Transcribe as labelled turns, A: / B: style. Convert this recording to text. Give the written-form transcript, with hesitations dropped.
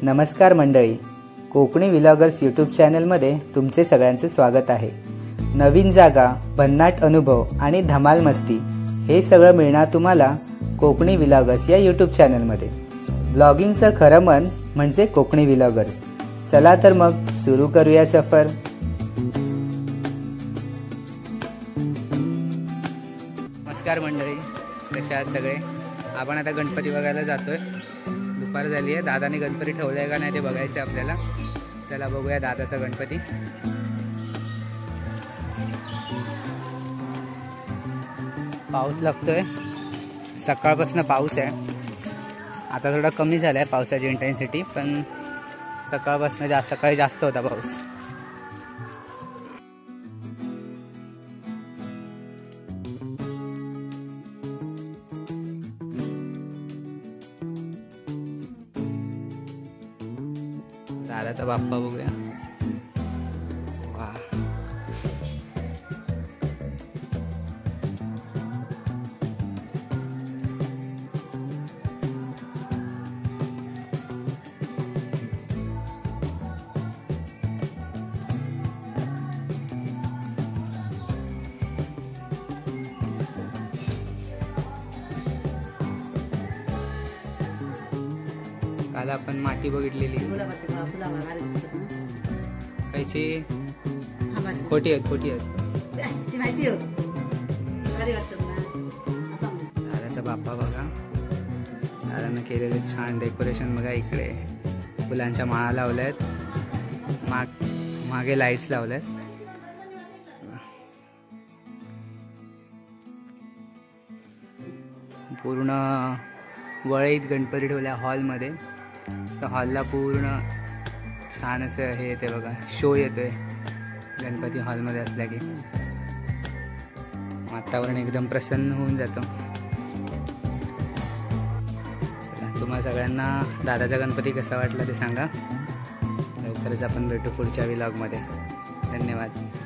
A: नमस्कार मंडळी, Konkani vloggers YouTube चॅनलमध्ये तुमचे सगळ्यांचे स्वागत आहे। नवीन जागा, भन्नाट अनुभव आणि धमाल मस्ती हे सगळं मिळणार तुम्हाला कोकणी व्लॉगर्स या यूट्यूब चॅनलमध्ये। ब्लॉगिंगचं खरं मन म्हणजे कोकणी व्लॉगर्स। चला तर मग सुरू करूया सफर। नमस्कार मंडळी, कशा आहात सगळे? आपण आता गणपती बघायला जातोय। दुपार झाली आहे, दादाने गणपती ठेवलाय का नाही ते बघायचं आपल्याला। चला बघूया दादाचा गणपती। पाऊस लागतोय, सकाळपासून पाऊस आहे। आता थोडा कमी झालाय पावसाची इंटेन्सिटी, पण सकाळपासून सकाळी जास्त होता पाऊस। दादाचा बाप्पा बघूया। वाह, काल आपण माती बघितलेली, कायची खोटी आहेत दादाचा बाप्पा बघा। दादाने केलेले छान डेकोरेशन बघा। इकडे फुलांच्या माळा लावल्यात, मागे लाईट्स लावल्यात। पूर्ण वळीत गणपती ठेवल्या हॉलमध्ये। हॉलला पूर्ण छान असं हे येते बघा, शो येतोय गणपती हॉलमध्ये असल्या की। वातावरण एकदम प्रसन्न होऊन जातं। चला, तुम्हाला सगळ्यांना दादाचा गणपती कसा वाटला ते सांगा। लवकरच आपण भेटू पुढच्या व्लॉगमध्ये। धन्यवाद।